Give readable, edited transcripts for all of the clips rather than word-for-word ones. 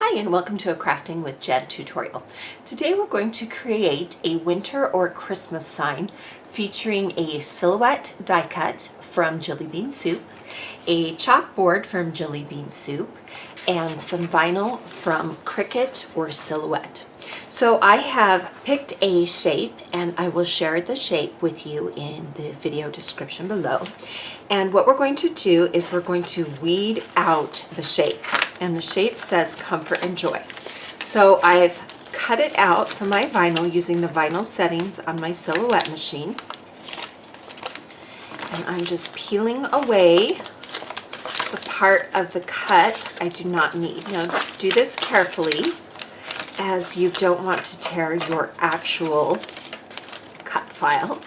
Hi and welcome to a Crafting with Jen tutorial. Today we're going to create a winter or Christmas sign featuring a silhouette die cut from Jillibean Soup, a chalkboard from Jillibean Soup, and some vinyl from Cricut or Silhouette. So I have picked a shape and I will share the shape with you in the video description below. And what we're going to do is we're going to weed out the shape. And the shape says comfort and joy. So I've cut it out from my vinyl using the vinyl settings on my Silhouette machine. And I'm just peeling away the part of the cut I do not need. Now do this carefully, as you don't want to tear your actual cut file.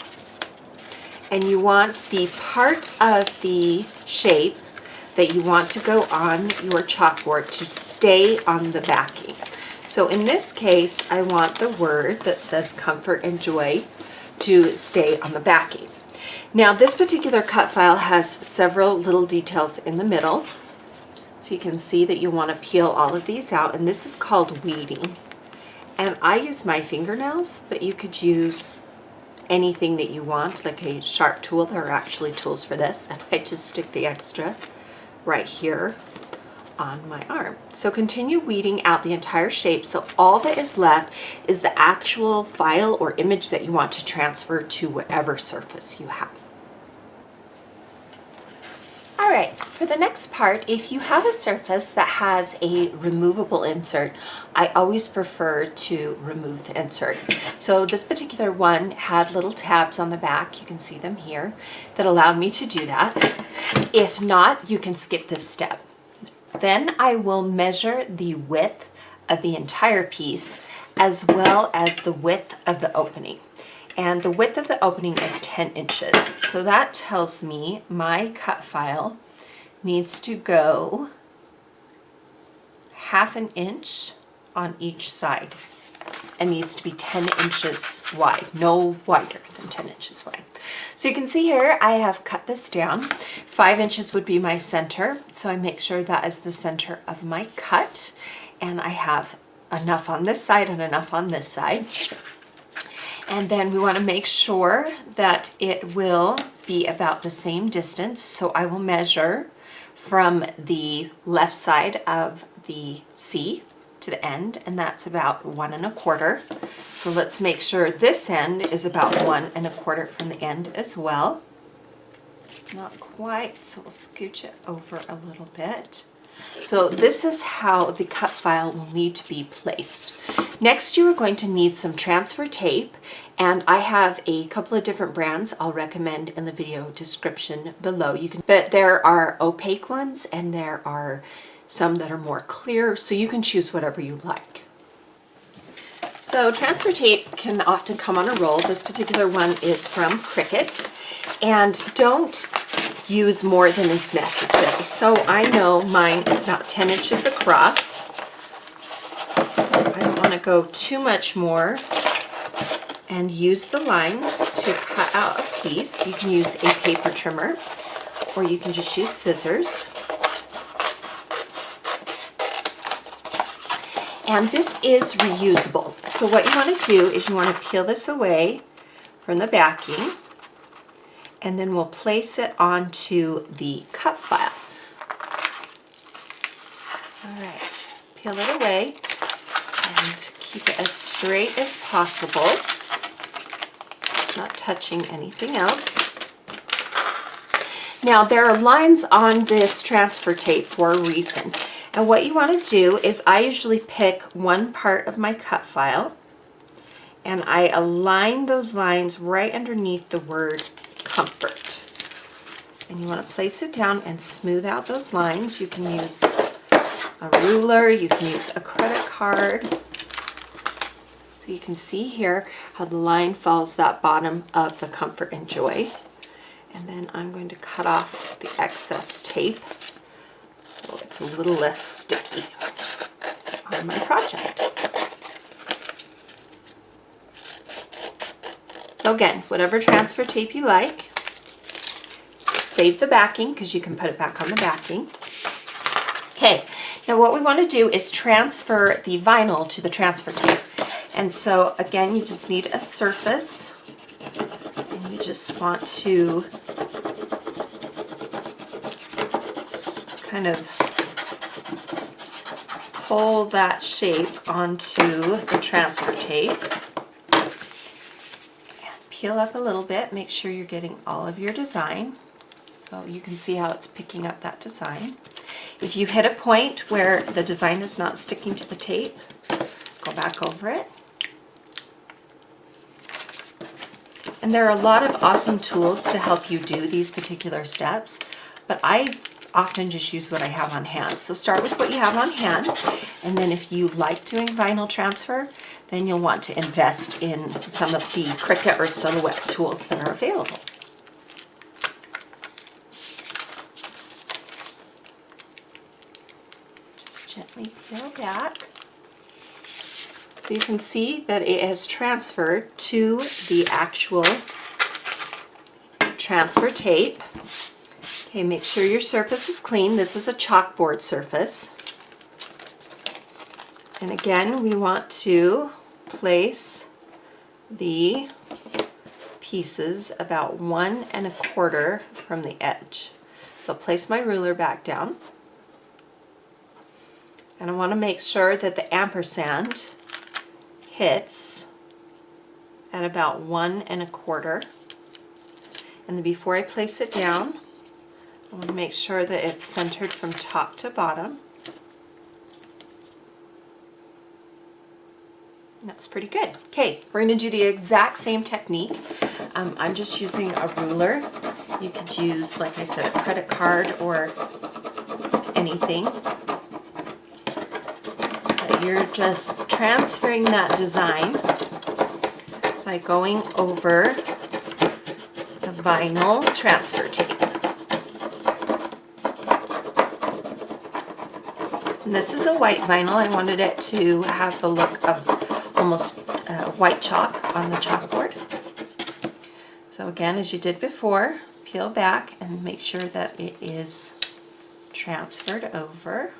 And you want the part of the shape that you want to go on your chalkboard to stay on the backing. So in this case, I want the word that says comfort and joy to stay on the backing. Now this particular cut file has several little details in the middle. So you can see that you want to peel all of these out, and this is called weeding. And I use my fingernails, but you could use anything that you want, like a sharp tool. There are actually tools for this, and I just stick the extra right here on my arm. So continue weeding out the entire shape, so all that is left is the actual file or image that you want to transfer to whatever surface you have. All right, for the next part, if you have a surface that has a removable insert, I always prefer to remove the insert. So this particular one had little tabs on the back, you can see them here, that allowed me to do that. If not, you can skip this step. Then I will measure the width of the entire piece as well as the width of the opening. And the width of the opening is 10 inches. So that tells me my cut file needs to go ½ an inch on each side and needs to be 10 inches wide, no wider than 10 inches wide. So you can see here I have cut this down. 5 inches would be my center, so I make sure that is the center of my cut, and I have enough on this side and enough on this side. And then we want to make sure that it will be about the same distance. So I will measure from the left side of the C to the end, and that's about 1 1/4. So let's make sure this end is about 1 1/4 from the end as well. Not quite, so we'll scooch it over a little bit. So this is how the cut file will need to be placed. Next, you are going to need some transfer tape, and I have a couple of different brands I'll recommend in the video description below. But there are opaque ones and there are some that are more clear, so you can choose whatever you like. So transfer tape can often come on a roll. This particular one is from Cricut, and don't use more than is necessary. So I know mine is about 10 inches across, so I don't want to go too much more, and use the lines to cut out a piece. You can use a paper trimmer or you can just use scissors. And this is reusable. So what you want to do is you want to peel this away from the backing, and then we'll place it onto the cut file. All right, peel it away and keep it as straight as possible. It's not touching anything else. Now there are lines on this transfer tape for a reason. And what you want to do is I usually pick one part of my cut file and I align those lines right underneath the word comfort. And you want to place it down and smooth out those lines. You can use a ruler, you can use a credit card. So you can see here how the line follows that bottom of the comfort and joy. And then I'm going to cut off the excess tape so it's a little less sticky on my project. So again, whatever transfer tape you like, save the backing because you can put it back on the backing. Okay, Now what we want to do is transfer the vinyl to the transfer tape. And so again, you just need a surface, and you just want to kind of pull that shape onto the transfer tape. And peel up a little bit, make sure you're getting all of your design. So you can see how it's picking up that design. If you hit a point where the design is not sticking to the tape, go back over it. And there are a lot of awesome tools to help you do these particular steps, but I often just use what I have on hand. So start with what you have on hand, and then if you like doing vinyl transfer, then you'll want to invest in some of the Cricut or Silhouette tools that are available. Just gently peel back. So you can see that it has transferred to the actual transfer tape. Okay, make sure your surface is clean. This is a chalkboard surface. And again, we want to place the pieces about 1 1/4 from the edge. So place my ruler back down. And I want to make sure that the ampersand hits at about 1 1/4. And then before I place it down, I want to make sure that it's centered from top to bottom. That's pretty good. Okay, we're going to do the exact same technique. I'm just using a ruler. You could use, like I said, a credit card or anything. But you're just transferring that design by going over the vinyl transfer tape. And this is a white vinyl. I wanted it to have the look of almost white chalk on the chalkboard. So again, as you did before, peel back and make sure that it is transferred over.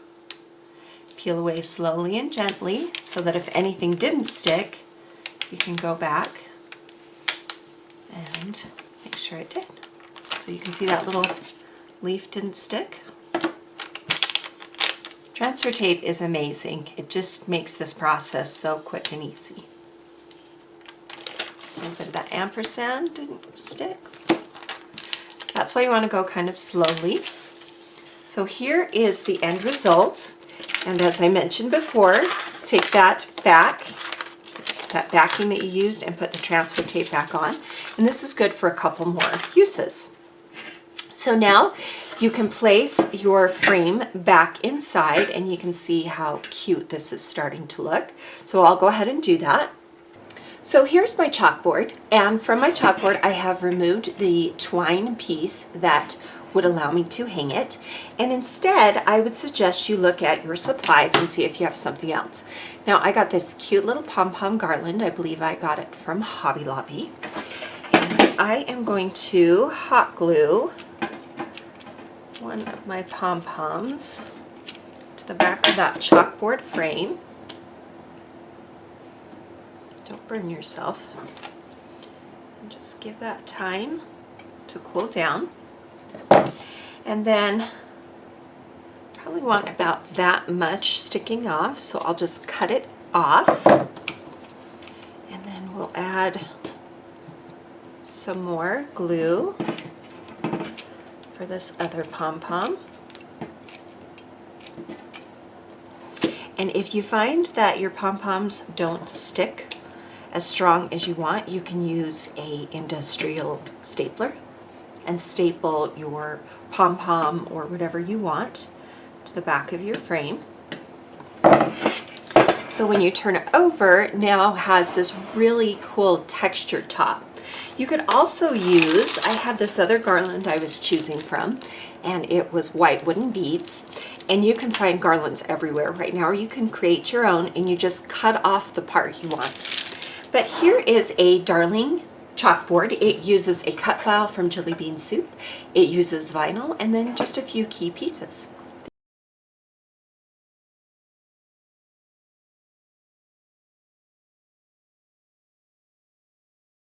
Peel away slowly and gently so that if anything didn't stick, you can go back and make sure it did. So you can see that little leaf didn't stick. Transfer tape is amazing. It just makes this process so quick and easy. A little bit of that ampersand didn't stick. That's why you want to go kind of slowly. So here is the end result. And as I mentioned before, take that back, that backing that you used, and put the transfer tape back on. And this is good for a couple more uses. So now you can place your frame back inside, and you can see how cute this is starting to look. So I'll go ahead and do that. So here's my chalkboard, and from my chalkboard I have removed the twine piece that would allow me to hang it, and instead I would suggest you look at your supplies and see if you have something else. Now I got this cute little pom-pom garland. I believe I got it from Hobby Lobby, and I am going to hot glue one of my pom-poms to the back of that chalkboard frame. Don't burn yourself. And just give that time to cool down. And then probably want about that much sticking off, so I'll just cut it off. And then we'll add some more glue for this other pom-pom. And if you find that your pom-poms don't stick as strong as you want, you can use a industrial stapler and staple your pom-pom or whatever you want to the back of your frame. So when you turn it over, it now has this really cool textured top. You could also use, I had this other garland I was choosing from, and it was white wooden beads, and you can find garlands everywhere right now, or you can create your own and you just cut off the part you want. But here is a darling chalkboard. It uses a cut file from Jillibean Soup, it uses vinyl, and then just a few key pieces.